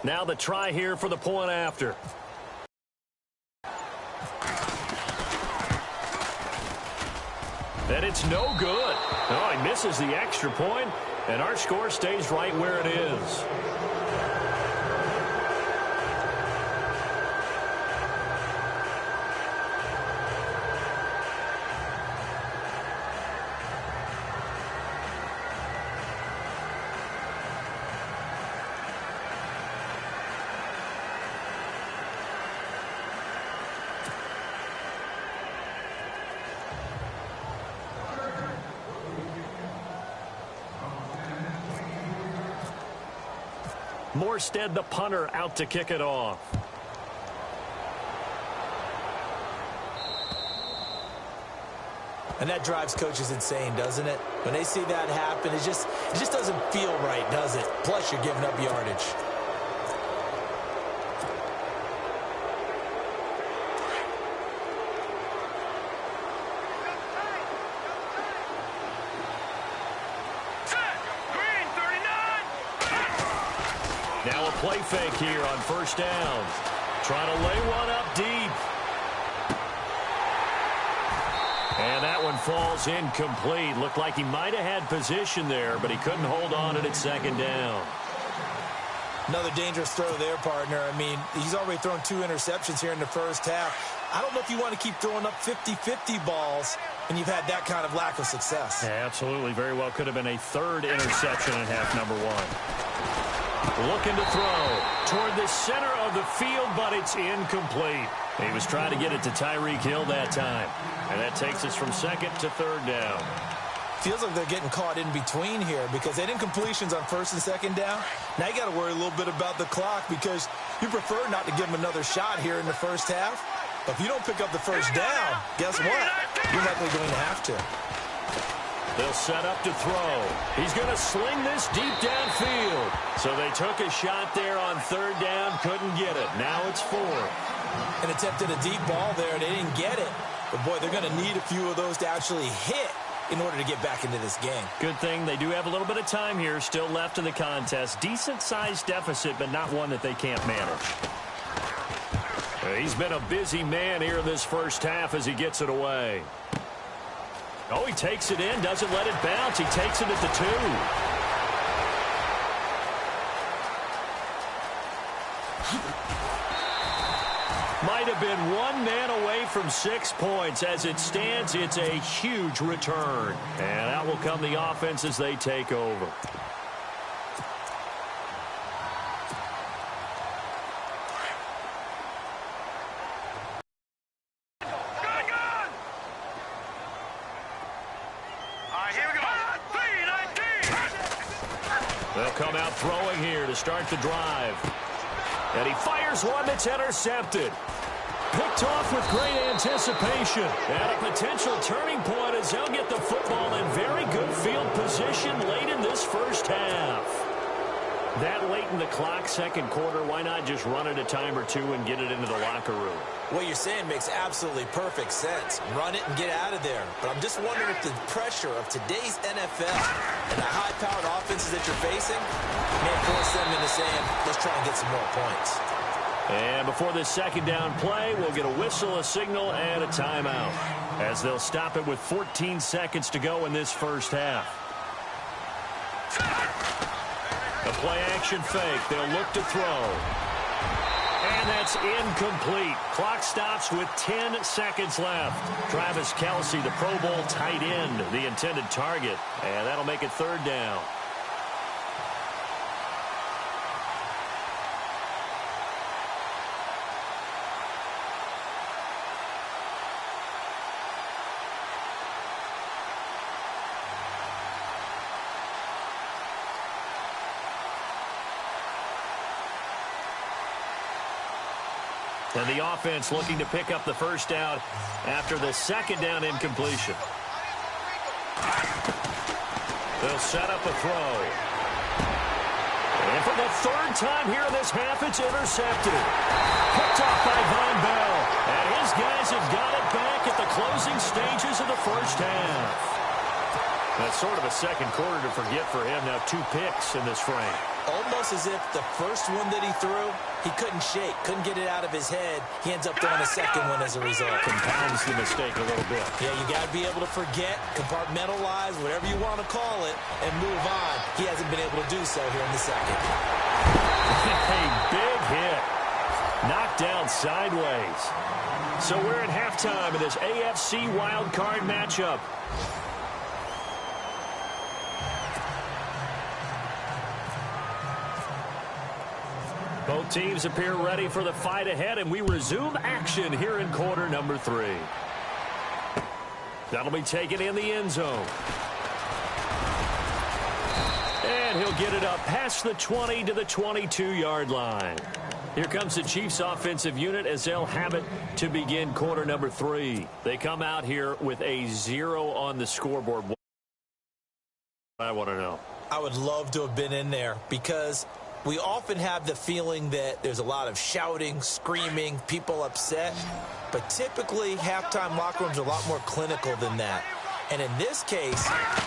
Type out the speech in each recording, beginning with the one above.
Now the try here for the point after. And it's no good. Oh, he misses the extra point, and our score stays right where it is. Morstead, the punter, out to kick it off. And that drives coaches insane, doesn't it? When they see that happen, it just doesn't feel right, does it? Plus, you're giving up yardage. Now a play fake here on first down. Trying to lay one up deep. And that one falls incomplete. Looked like he might have had position there, but he couldn't hold on at second down. Another dangerous throw there, partner. I mean, he's already thrown 2 interceptions here in the first half. I don't know if you want to keep throwing up 50-50 balls when you've had that kind of lack of success. Yeah, absolutely. Very well could have been a 3rd interception in half number 1. Looking to throw toward the center of the field, but it's incomplete. He was trying to get it to Tyreek Hill that time. And that takes us from 2nd to 3rd down. Feels like they're getting caught in between here because they didn't completions on 1st and 2nd down. Now you got to worry a little bit about the clock because you prefer not to give them another shot here in the first half. But if you don't pick up the first down, guess what? You're likely going to have to. They'll set up to throw. He's going to sling this deep downfield. So they took a shot there on 3rd down, couldn't get it. Now it's 4th. And attempted a deep ball there. They didn't get it. But, boy, they're going to need a few of those to actually hit in order to get back into this game. Good thing they do have a little bit of time here still left in the contest. Decent-sized deficit, but not one that they can't manage. He's been a busy man here in this first half as he gets it away. Oh, he takes it in, doesn't let it bounce. He takes it at the 2. Might have been 1 man away from 6 points. As it stands, it's a huge return. And out will come the offense as they take over. They'll come out throwing here to start the drive. And he fires one that's intercepted. Picked off with great anticipation. And a potential turning point as they'll get the football in very good field position late in this first half. That late in the clock, 2nd quarter, why not just run it a time or 2 and get it into the locker room? What you're saying makes absolutely perfect sense. Run it and get out of there. But I'm just wondering if the pressure of today's NFL and the high-powered offenses that you're facing may force them into saying, let's try and get some more points. And before this 2nd down play, we'll get a whistle, a signal, and a timeout, as they'll stop it with 14 seconds to go in this first half. A play-action fake. They'll look to throw. And that's incomplete. Clock stops with 10 seconds left. Travis Kelce, the Pro Bowl tight end, the intended target. And that'll make it 3rd down. And the offense looking to pick up the first down after the 2nd down incompletion. They'll set up a throw. And for the 3rd time here in this half, it's intercepted. Picked off by Von Bell. And his guys have got it back at the closing stages of the first half. That's sort of a 2nd quarter to forget for him. Now 2 picks in this frame. Almost as if the first one that he threw, he couldn't shake, couldn't get it out of his head. He ends up throwing a second one as a result. Compounds the mistake a little bit. Yeah, you got to be able to forget, compartmentalize, whatever you want to call it, and move on. He hasn't been able to do so here in the second. A big hit. Knocked down sideways. So we're at halftime in this AFC wildcard matchup. Both teams appear ready for the fight ahead, and we resume action here in quarter number 3. That'll be taken in the end zone. And he'll get it up past the 20 to the 22-yard line. Here comes the Chiefs offensive unit as they'll have it to begin quarter number 3. They come out here with a 0 on the scoreboard. I want to know. I would love to have been in there because we often have the feeling that there's a lot of shouting, screaming, people upset. But typically, halftime locker rooms are a lot more clinical than that. And in this case,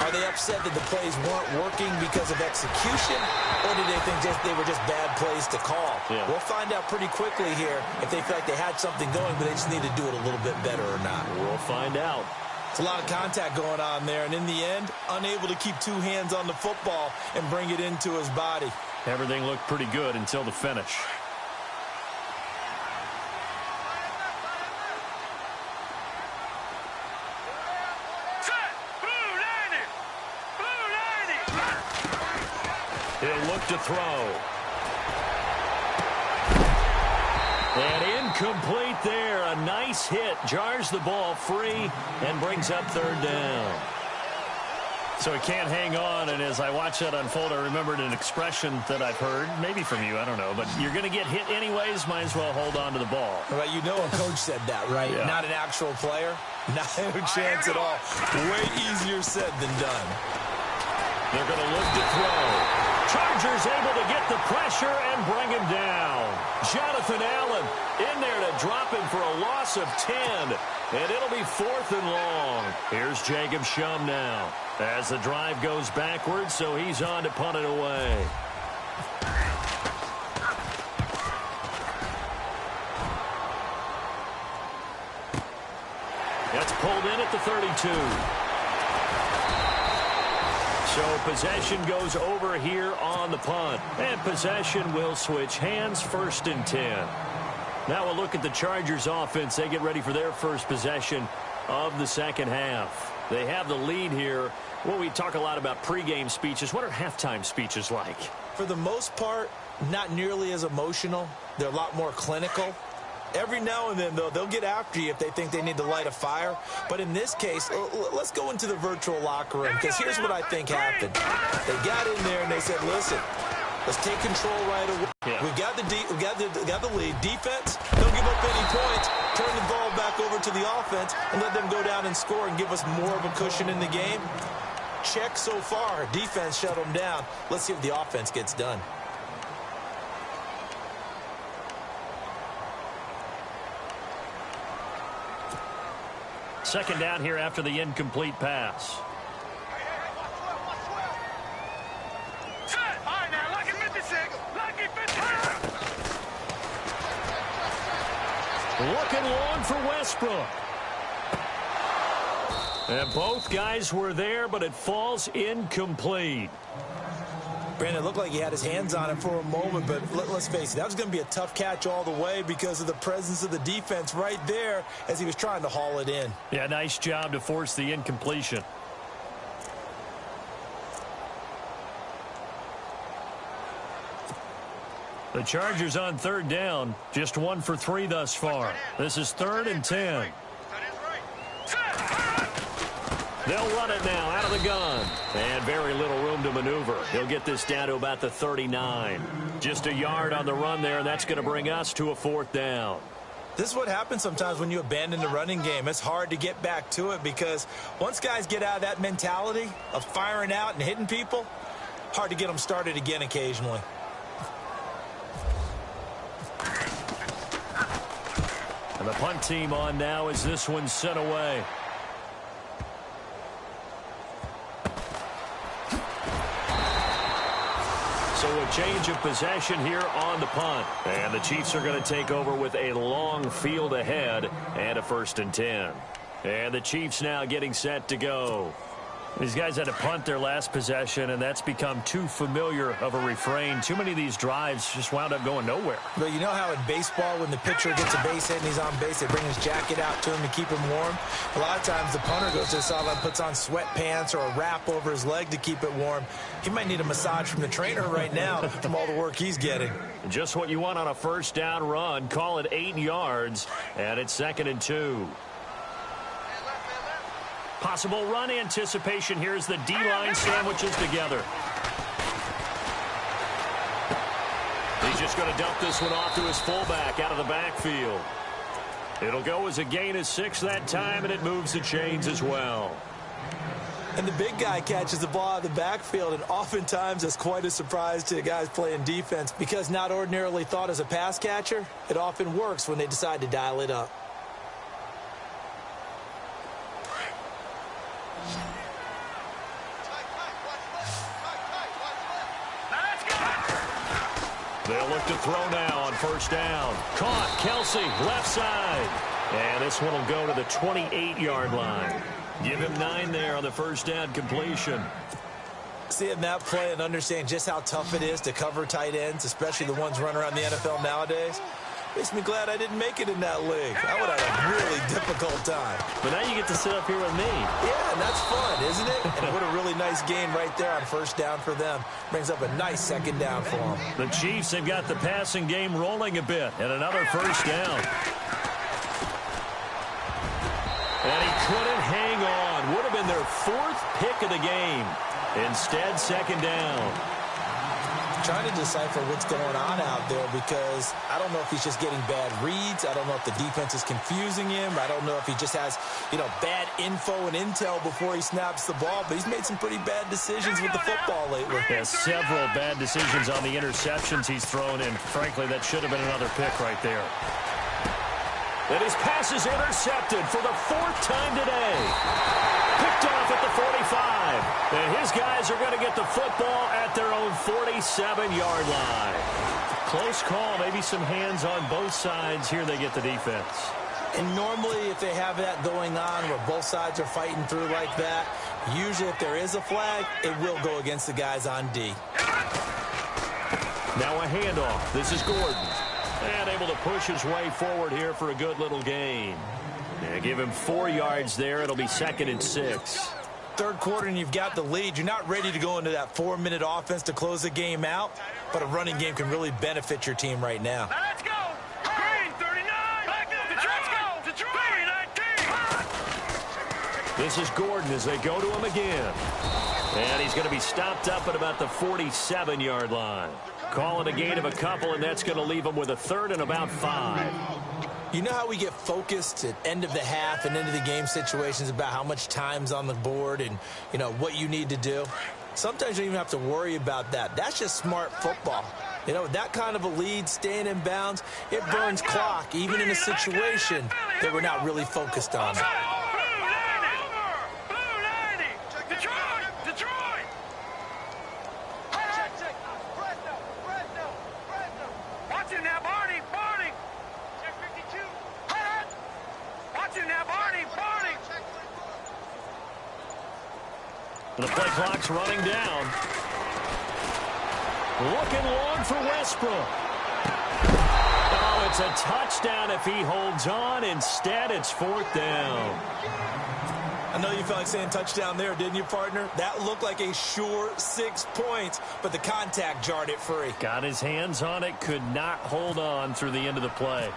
are they upset that the plays weren't working because of execution? Or did they think they were just bad plays to call? Yeah. We'll find out pretty quickly here if they feel like they had something going, but they just need to do it a little bit better or not. We'll find out. It's a lot of contact going on there, and in the end, unable to keep two hands on the football and bring it into his body. Everything looked pretty good until the finish. He'll look to throw. And incomplete there. A nice hit. Jars the ball free and brings up third down. So he can't hang on, and as I watch that unfold, I remembered an expression that I've heard, maybe from you, I don't know, but you're going to get hit anyways, might as well hold on to the ball. Right, you know a coach said that, right? Yeah. Not an actual player. Not a chance at all. Way easier said than done. They're going to look to throw. Chargers able to get the pressure and bring him down. Jonathan Allen in there to drop him for a loss of 10. And it'll be 4th and long. Here's Jacob Shum now as the drive goes backwards, so he's on to punt it away. That's pulled in at the 32. So possession goes over here on the punt. And possession will switch hands, 1st and 10. Now we'll look at the Chargers offense. They get ready for their first possession of the second half. They have the lead here. Well, we talk a lot about pregame speeches. What are halftime speeches like? For the most part, not nearly as emotional. They're a lot more clinical. Every now and then, though, they'll get after you if they think they need to light a fire. But in this case, let's go into the virtual locker room, because here's what I think happened. They got in there and they said, listen, let's take control right away. Yeah. We got the lead. Defense, don't give up any points. Turn the ball back over to the offense and let them go down and score and give us more of a cushion in the game. Check so far. Defense shut them down. Let's see if the offense gets done. Second down here after the incomplete pass. Looking long for Westbrook. And both guys were there, but it falls incomplete. Brandon, it looked like he had his hands on it for a moment, but let's face it, that was going to be a tough catch all the way because of the presence of the defense right there as he was trying to haul it in. Yeah, nice job to force the incompletion. The Chargers on third down, just 1 for 3 thus far. This is 3rd and 10. They'll run it now out of the gun. And very little room to maneuver. He'll get this down to about the 39. Just a yard on the run there, and that's going to bring us to a 4th down. This is what happens sometimes when you abandon the running game. It's hard to get back to it because once guys get out of that mentality of firing out and hitting people, hard to get them started again occasionally. And the punt team on now as this one's sent away. So a change of possession here on the punt. And the Chiefs are going to take over with a long field ahead and a 1st and 10. And the Chiefs now getting set to go. These guys had to punt their last possession, and that's become too familiar of a refrain. Too many of these drives just wound up going nowhere. But you know how in baseball, when the pitcher gets a base hit and he's on base, they bring his jacket out to him to keep him warm? A lot of times the punter goes to the sideline, puts on sweatpants or a wrap over his leg to keep it warm. He might need a massage from the trainer right now from all the work he's getting. Just what you want on a 1st down run. Call it 8 yards, and it's 2nd and 2. Possible run anticipation here as the D-line sandwiches together. He's just going to dump this one off to his fullback out of the backfield. It'll go as a gain of 6 that time, and it moves the chains as well. And the big guy catches the ball out of the backfield, and oftentimes it's quite a surprise to the guys playing defense because not ordinarily thought as a pass catcher, it often works when they decide to dial it up. They'll look to throw now on 1st down. Caught. Kelsey, left side. And this one will go to the 28-yard line. Give him 9 there on the 1st down completion. Seeing that play and understand just how tough it is to cover tight ends, especially the ones running around the NFL nowadays, makes me glad I didn't make it in that league. I would have a really difficult time. But now you get to sit up here with me. Yeah, and that's fun, isn't it? And what a really nice game right there on 1st down for them. Brings up a nice 2nd down for them. The Chiefs have got the passing game rolling a bit. And another 1st down. And he couldn't hang on. Would have been their 4th pick of the game. Instead, 2nd down. Trying to decipher what's going on out there because I don't know if he's just getting bad reads. I don't know if the defense is confusing him. I don't know if he just has, bad info and intel before he snaps the ball. But he's made some pretty bad decisions with the football lately. Yeah, several bad decisions on the interceptions he's thrown in. Frankly, that should have been another pick right there. And his pass is intercepted for the 4th time today. Picked off at the 45. And his guys are going to get the football at their own 47-yard line. Close call, maybe some hands on both sides. Here they get the defense. And normally if they have that going on where both sides are fighting through like that, usually if there is a flag, it will go against the guys on D. Now a handoff. This is Gordon. And able to push his way forward here for a good little gain. Yeah, give him 4 yards there. It'll be 2nd and 6. 3rd quarter and you've got the lead. You're not ready to go into that 4-minute offense to close the game out, but a running game can really benefit your team right now. Let's go! Green 39! Let's go! Detroit 19! This is Gordon as they go to him again. And he's going to be stopped up at about the 47-yard line. Call it a gain of a couple, and that's going to leave him with a 3rd and about 5. You know how we get focused at end of the half and into the game situations about how much time's on the board and, what you need to do? Sometimes you don't even have to worry about that. That's just smart football. With that kind of a lead, staying in bounds, it burns clock, even in a situation that we're not really focused on. The play clock's running down. Looking long for Westbrook. Oh, it's a touchdown if he holds on. Instead, it's 4th down. I know you felt like saying touchdown there, didn't you, partner? That looked like a sure 6 points, but the contact jarred it free. Got his hands on it, could not hold on through the end of the play.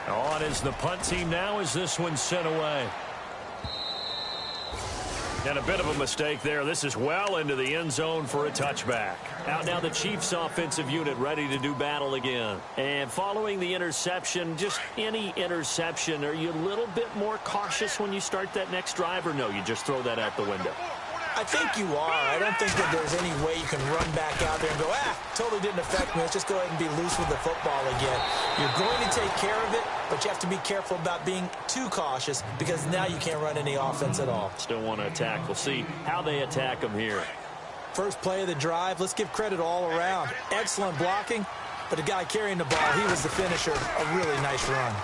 On is the punt team now as this one's sent away. And a bit of a mistake there. This is well into the end zone for a touchback. Out now the Chiefs offensive unit ready to do battle again. And following the interception, just any interception, are you a little bit more cautious when you start that next drive, or no, you just throw that out the window? I think you are. I don't think that there's any way you can run back out there and go, totally didn't affect me. Let's just go ahead and be loose with the football again. You're going to take care of it, but you have to be careful about being too cautious because now you can't run any offense at all. Still want to attack. We'll see how they attack them here. First play of the drive, let's give credit all around. Excellent blocking, but the guy carrying the ball, he was the finisher. A really nice run.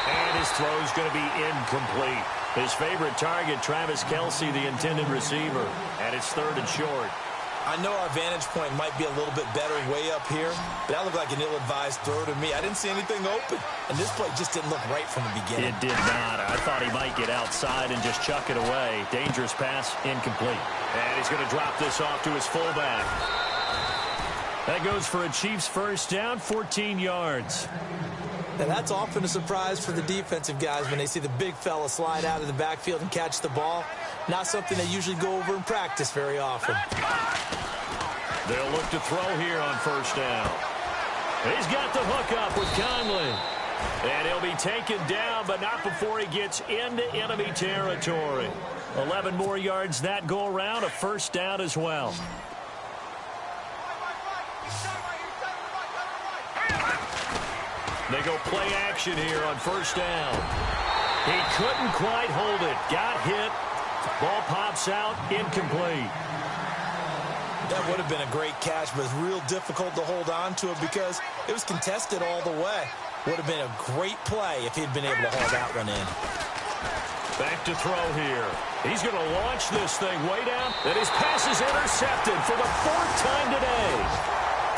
And his throw's going to be incomplete. His favorite target, Travis Kelce, the intended receiver. And it's 3rd and short. I know our vantage point might be a little bit better way up here, but that looked like an ill-advised throw to me. I didn't see anything open, and this play just didn't look right from the beginning. It did not. I thought he might get outside and just chuck it away. Dangerous pass, incomplete. And he's going to drop this off to his fullback. That goes for a Chiefs first down, 14 yards. And that's often a surprise for the defensive guys when they see the big fella slide out of the backfield and catch the ball. Not something they usually go over in practice very often. They'll look to throw here on first down. He's got the hook up with Conley. And he'll be taken down, but not before he gets into enemy territory. 11 more yards that go around, a first down as well. They go play action here on first down. He couldn't quite hold it. Got hit. Ball pops out, incomplete. That would have been a great catch, but it's real difficult to hold on to it because it was contested all the way. Would have been a great play if he'd been able to haul that one in. Back to throw here. He's going to launch this thing way down, and his pass is intercepted for the 4th time today.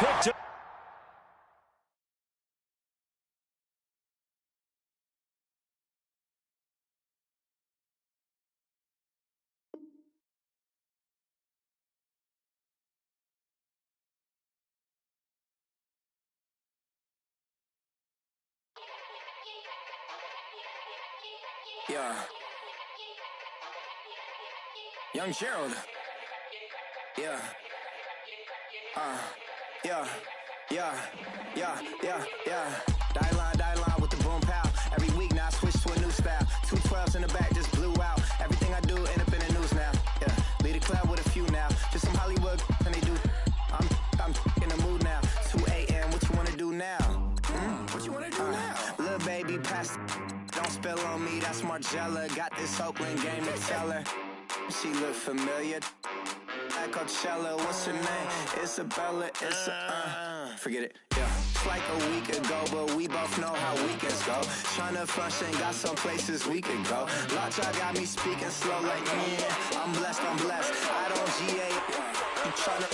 Picked up. Yeah. Young Gerald. Yeah. Yeah. Die line with the boom pow. Every week now I switch to a new style. 2 12s in the back just blew out. Everything I do end up in the news now. Yeah. Lead a club with a few now. Just some Hollywood and they do. I'm in the mood now. 2 a.m. What you wanna do now? What you wanna do now? Little baby pass. Don't spill on me, that's Margella. Got this Oakland game to tell her. She look familiar. At Coachella, what's her name? Isabella, forget it, yeah. It's like a week ago, but we both know how weekends go. Tryna function, got some places we could go. Lockjaw got me speaking slow like, yeah, I'm blessed. I don't GA. You tryna,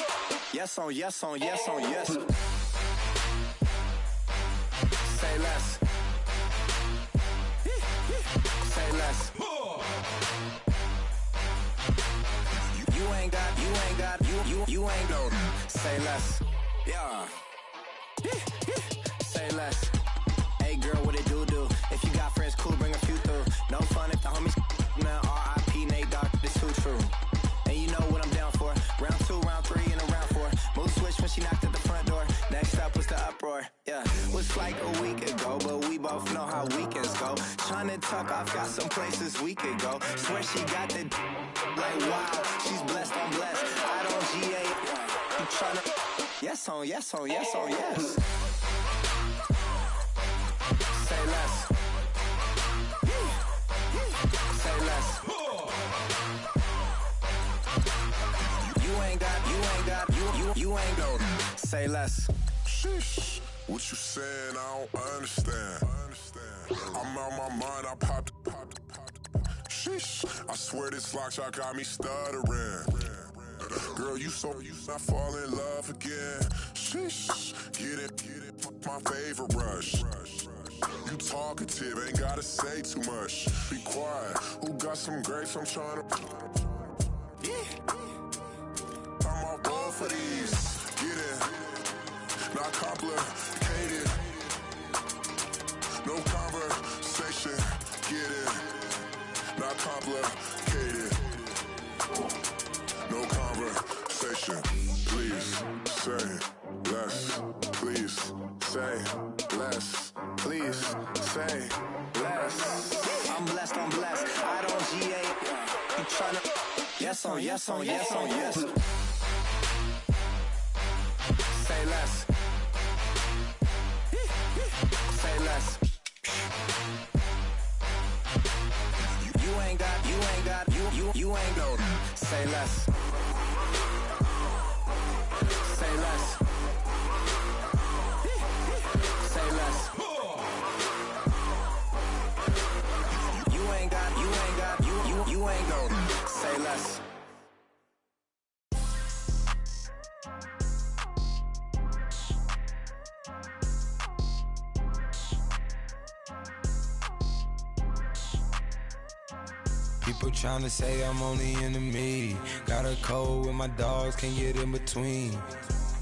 yes on yes. Say less. Say less. You ain't no. Say less. Yeah. Say less. Hey girl, what it do? If you got friends, cool, bring a few through. No fun if the homies. Now R.I.P. Nate Dogg, this too true. And you know what I'm down for. Round 2, round 3, and a round 4. Move switch when she knocked at the front door. Next up was the uproar. Yeah, was like a week ago, but we both know how weekends go. Tryna tuck off, got some places we could go. Swear she got the like wow, she's blessed, I'm blessed. I don't GA. You tryna yes on yes. Say less. Say less. You ain't no. Say less. Sheesh. What you saying? I don't understand. I'm out my mind. I popped. Sheesh. I swear this lockjaw got me stuttering. Girl, you not fall in love again. Sheesh. Get it. My favorite rush. You talkative, ain't gotta say too much. Be quiet. Who got some grapes? I'm trying to. I'm all ball for these. Get it. Not complicated. No conversation. Get it. Not complicated. No conversation. Please say less. Please say less. Please say less. I'm blessed. I don't GA. You tryna yes on. Say less. Say less. You ain't got You ain't no. Say less. Say less. Say less. You ain't no. Say less. People tryna say I'm only enemy. Got a code with my dogs, can't get in between.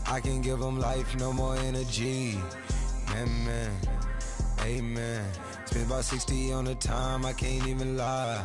I can give them life, no more energy. Man, amen. Spent about 60 on the time, I can't even lie.